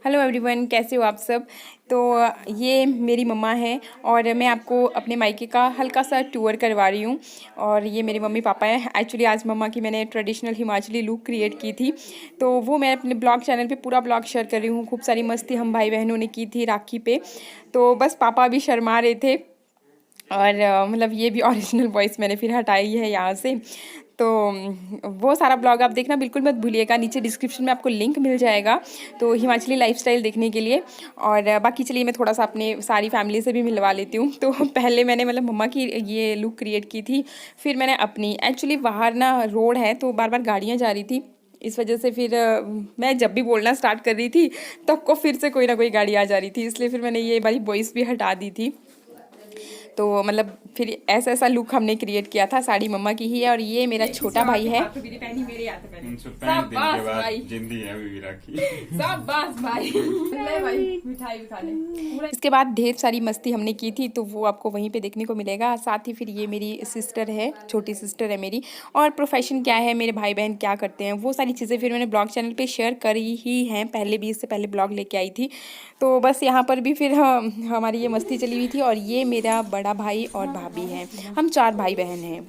Hello everyone, कैसे हो आप सब। तो ये मेरी मम्मा है और मैं आपको अपने मायके का हल्का सा टूर करवा रही हूँ। और ये मेरे मम्मी पापा हैं। एक्चुअली आज मम्मा की मैंने ट्रेडिशनल हिमाचली लुक क्रिएट की थी, तो वो मैं अपने ब्लॉग चैनल पे पूरा ब्लॉग शेयर कर रही हूँ। खूब सारी मस्ती हम भाई बहनों ने की थी राखी पे। तो बस पापा अभी शर्मा रहे थे और मतलब ये भी ओरिजिनल वॉइस मैंने फिर हटाई है यहाँ से। तो वो सारा ब्लॉग आप देखना बिल्कुल मत भूलिएगा। नीचे डिस्क्रिप्शन में आपको लिंक मिल जाएगा तो हिमाचली लाइफस्टाइल देखने के लिए। और बाकी चलिए मैं थोड़ा सा अपने सारी फैमिली से भी मिलवा लेती हूँ। तो पहले मैंने मतलब मम्मा की ये लुक क्रिएट की थी, फिर मैंने अपनी। एक्चुअली बाहर ना रोड है तो बार बार गाड़ियाँ जा रही थी, इस वजह से फिर मैं जब भी बोलना स्टार्ट कर रही थी तब को फिर से कोई ना कोई गाड़ी आ जा रही थी, इसलिए फिर मैंने ये वाली वॉइस भी हटा दी थी। तो मतलब फिर ऐसा ऐसा लुक हमने क्रिएट किया था। साड़ी मम्मा की ही है और ये मेरा छोटा भाई है। शाबाश भाई, जिंदी है अभी भी राखी। शाबाश भाई, ले भाई मिठाई उठा ले। इसके बाद ढेर सारी मस्ती हमने की थी, तो वो आपको वहीं पे देखने को मिलेगा। साथ ही फिर ये मेरी सिस्टर है, छोटी सिस्टर है मेरी। और प्रोफेशन क्या है, मेरे भाई बहन क्या करते हैं, वो सारी चीज़ें फिर मैंने ब्लॉग चैनल पे शेयर करी ही हैं पहले भी। इससे पहले ब्लॉग लेके आई थी, तो बस यहाँ पर भी फिर हमारी ये मस्ती चली हुई थी। और ये मेरा बड़ा भाई और भाभी हैं, हम 4 भाई बहन हैं।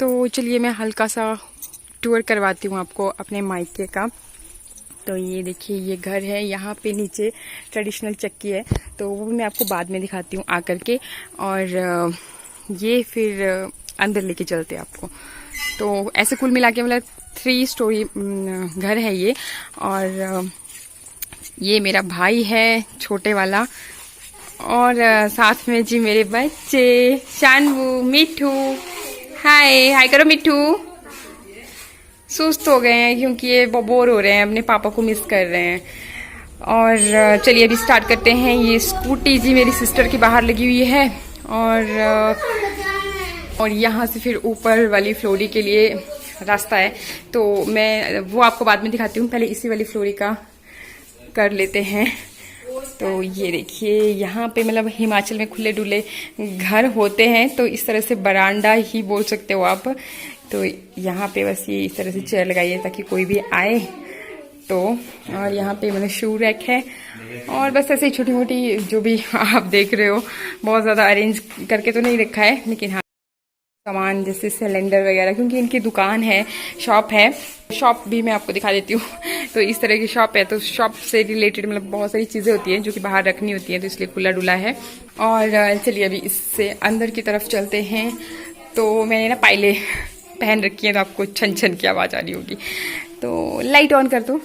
तो चलिए मैं हल्का सा टूर करवाती हूँ आपको अपने मायके का। तो ये देखिए, ये घर है, यहाँ पे नीचे ट्रेडिशनल चक्की है, तो वो मैं आपको बाद में दिखाती हूँ आकर के। और ये फिर अंदर लेके चलते हैं आपको। तो ऐसे कुल मिला के मतलब 3 स्टोरी घर है ये। और ये मेरा भाई है छोटे वाला। और साथ में जी मेरे बच्चे शानू, मिठू। हाय हाय करो मिठू। सुस्त हो गए हैं क्योंकि ये बोर हो रहे हैं, अपने पापा को मिस कर रहे हैं। और चलिए अभी स्टार्ट करते हैं। ये स्कूटी जी मेरी सिस्टर की बाहर लगी हुई है। और यहाँ से फिर ऊपर वाली फ्लोरी के लिए रास्ता है, तो मैं वो आपको बाद में दिखाती हूँ। पहले इसी वाली फ्लोरी का कर लेते हैं। तो ये देखिए, यहाँ पे मतलब हिमाचल में खुले डुले घर होते हैं, तो इस तरह से बरांडा ही बोल सकते हो आप। तो यहाँ पे बस ये इस तरह से चेयर लगाइए ताकि कोई भी आए तो। और यहाँ पे मतलब शू रैक है और बस ऐसे ही छोटी मोटी जो भी आप देख रहे हो, बहुत ज़्यादा अरेंज करके तो नहीं रखा है, लेकिन हाँ सामान जैसे सिलेंडर वगैरह, क्योंकि इनकी दुकान है, शॉप है। शॉप भी मैं आपको दिखा देती हूँ। तो इस तरह की शॉप है, तो शॉप से रिलेटेड मतलब बहुत सारी चीज़ें होती हैं जो कि बाहर रखनी होती हैं, तो इसलिए खुला डुला है। और चलिए अभी इससे अंदर की तरफ चलते हैं। तो मैंने ना पायले पहन रखी है, तो आपको छन छन की आवाज़ आ रही होगी। तो लाइट ऑन कर दो।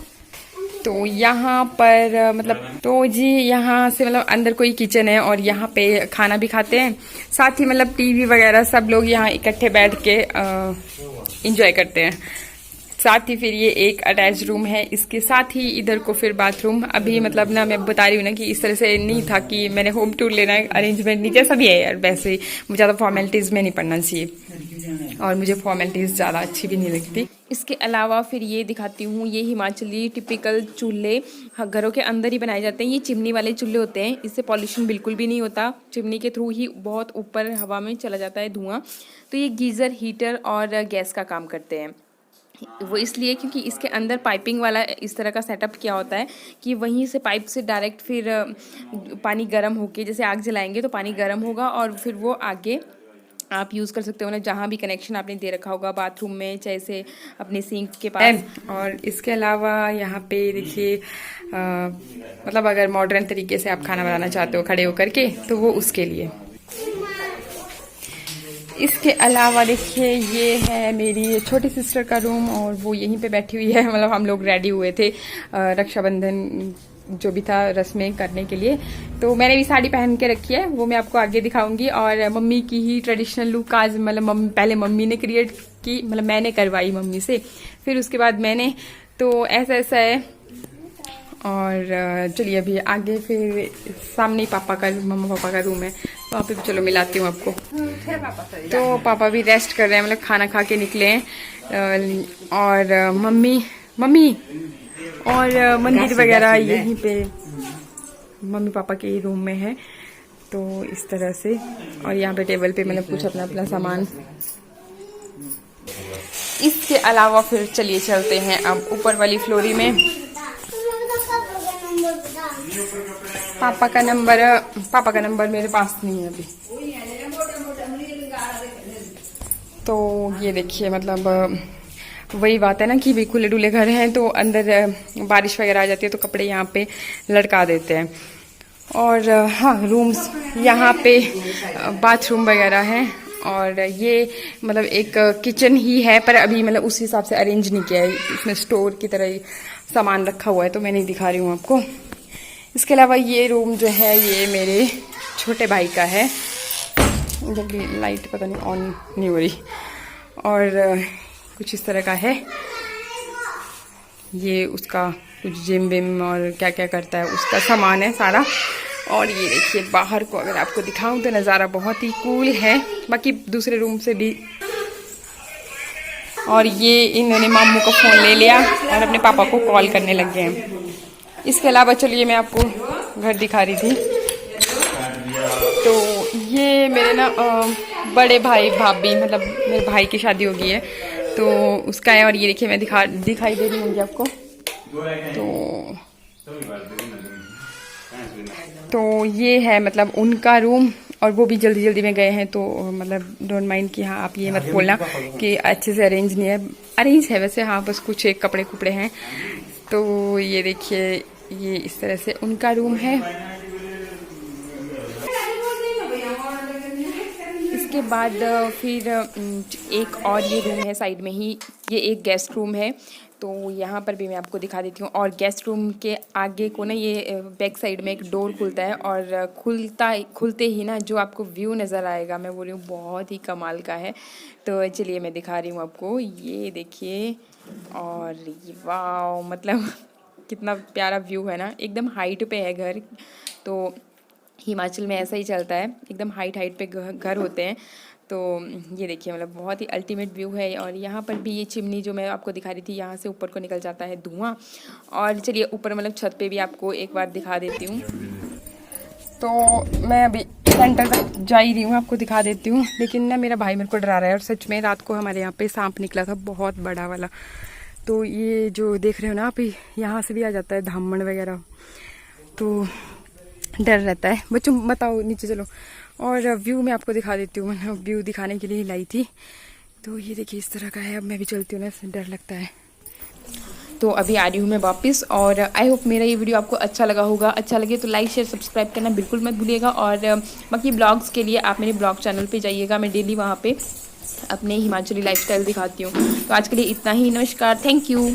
तो यहाँ पर मतलब तो जी यहाँ से मतलब अंदर कोई किचन है और यहाँ पे खाना भी खाते हैं, साथ ही मतलब टीवी वगैरह सब लोग यहाँ इकट्ठे बैठ के एंजॉय करते हैं। साथ ही फिर ये एक अटैच रूम है, इसके साथ ही इधर को फिर बाथरूम। अभी मतलब ना मैं बता रही हूँ ना कि इस तरह से नहीं था कि मैंने होम टूर लेना है, अरेंजमेंट नहीं, जैसा भी है यार वैसे ही। मुझे ज़्यादा फॉर्मेलिटीज़ में नहीं पड़ना चाहिए और मुझे फॉर्मेलिटीज़ ज़्यादा अच्छी भी नहीं लगती। इसके अलावा फिर ये दिखाती हूँ, ये हिमाचली टिपिकल चूल्हे घरों के अंदर ही बनाए जाते हैं। ये चिमनी वाले चूल्हे होते हैं, इससे पॉल्यूशन बिल्कुल भी नहीं होता, चिमनी के थ्रू ही बहुत ऊपर हवा में चला जाता है धुआं। तो ये गीज़र, हीटर और गैस का काम करते हैं। वो इसलिए क्योंकि इसके अंदर पाइपिंग वाला इस तरह का सेटअप किया होता है कि वहीं से पाइप से डायरेक्ट फिर पानी गर्म होके, जैसे आग जलाएंगे तो पानी गर्म होगा और फिर वो आगे आप यूज़ कर सकते हो ना, जहाँ भी कनेक्शन आपने दे रखा होगा, बाथरूम में चाहे से अपने सिंक के पास। और इसके अलावा यहाँ पे देखिए मतलब अगर मॉडर्न तरीके से आप खाना बनाना चाहते हो खड़े होकर के, तो वो उसके लिए। इसके अलावा देखिए, ये है मेरी छोटी सिस्टर का रूम और वो यहीं पे बैठी हुई है। मतलब हम लोग रेडी हुए थे रक्षाबंधन जो भी था रस्में करने के लिए, तो मैंने भी साड़ी पहन के रखी है, वो मैं आपको आगे दिखाऊंगी। और मम्मी की ही ट्रेडिशनल लुक आज मतलब पहले मम्मी ने क्रिएट की, मतलब मैंने करवाई मम्मी से, फिर उसके बाद मैंने। तो ऐसा ऐसा है। और चलिए अभी आगे फिर सामने पापा का, मम्मा पापा का रूम है, वहाँ पे भी चलो मिलाती हूँ आपको। तो पापा भी रेस्ट कर रहे हैं, मतलब खाना खा के निकले हैं। और मम्मी और मंदिर वगैरह यहीं पे मम्मी पापा के रूम में है, तो इस तरह से। और यहाँ पे टेबल पे मतलब कुछ अपना अपना सामान इसके अलावा फिर चलिए चलते हैं अब ऊपर वाली फ्लोरी में। पापा का नंबर मेरे पास नहीं है अभी। तो ये देखिए, मतलब वही बात है ना कि भी खुले डुले घर हैं तो अंदर बारिश वगैरह आ जाती है तो कपड़े यहाँ पे लटका देते हैं। और हाँ, रूम्स यहाँ पे बाथरूम वगैरह हैं। और ये मतलब एक किचन ही है, पर अभी मतलब उस हिसाब से अरेंज नहीं किया है, इसमें स्टोर की तरह ही सामान रखा हुआ है तो मैं नहीं दिखा रही हूँ आपको। इसके अलावा ये रूम जो है ये मेरे छोटे भाई का है। जल्दी लाइट पता नहीं ऑन नहीं हो रही। और कुछ इस तरह का है। ये उसका कुछ जिम विम और क्या क्या करता है उसका सामान है सारा। और ये देखिए बाहर को अगर आपको दिखाऊं तो नज़ारा बहुत ही कूल है, बाकी दूसरे रूम से भी। और ये इन्होंने मामू का फ़ोन ले लिया और अपने पापा को कॉल करने लग गए हैं। इसके अलावा चलिए मैं आपको घर दिखा रही थी। तो ये मेरे ना बड़े भाई भाभी, मतलब मेरे भाई की शादी हो गई है तो उसका है। और ये देखिए मैं दिखाई दे रही होंगी आपको। तो ये है मतलब उनका रूम। और वो भी जल्दी जल्दी में गए हैं तो मतलब डोंट माइंड कि हाँ आप ये मत बोलना कि अच्छे से अरेंज नहीं है। अरेंज है वैसे, हाँ, बस कुछ एक कपड़े कुपड़े हैं। तो ये देखिए ये इस तरह से उनका रूम है। इसके बाद फिर एक और ये रूम है साइड में ही, ये एक गेस्ट रूम है तो यहाँ पर भी मैं आपको दिखा देती हूँ। और गेस्ट रूम के आगे को ना ये बैक साइड में एक डोर खुलता है और खुलते ही ना जो आपको व्यू नज़र आएगा, मैं बोल रही हूँ बहुत ही कमाल का है। तो चलिए मैं दिखा रही हूँ आपको, ये देखिए। और वाह, मतलब कितना प्यारा व्यू है ना, एकदम हाइट पे है घर। तो हिमाचल में ऐसा ही चलता है, एकदम हाइट पे घर होते हैं। तो ये देखिए मतलब बहुत ही अल्टीमेट व्यू है। और यहाँ पर भी ये चिमनी जो मैं आपको दिखा रही थी, यहाँ से ऊपर को निकल जाता है धुआं। और चलिए ऊपर मतलब छत पे भी आपको एक बार दिखा देती हूँ। तो मैं अभी सेंटर तक जा ही रही हूँ, आपको दिखा देती हूँ। लेकिन ना मेरा भाई मेरे को डरा रहा है। और सच में रात को हमारे यहाँ पे सांप निकला था बहुत बड़ा वाला। तो ये जो देख रहे हो ना आप, यहाँ से भी आ जाता है धामण वगैरह, तो डर रहता है। बच्चों बताओ नीचे चलो। और व्यू मैं आपको दिखा देती हूँ, मैंने व्यू दिखाने के लिए लाई थी। तो ये देखिए इस तरह का है। अब मैं भी चलती हूँ ना, डर लगता है। तो अभी आ रही हूँ मैं वापस। और आई होप मेरा ये वीडियो आपको अच्छा लगा होगा। अच्छा लगे तो लाइक शेयर सब्सक्राइब करना बिल्कुल मत भूलिएगा। और बाकी ब्लॉग्स के लिए आप मेरे ब्लॉग चैनल पे जाइएगा, मैं डेली वहाँ पे अपने हिमाचली लाइफस्टाइल दिखाती हूँ। तो आज के लिए इतना ही, नमस्कार, थैंक यू।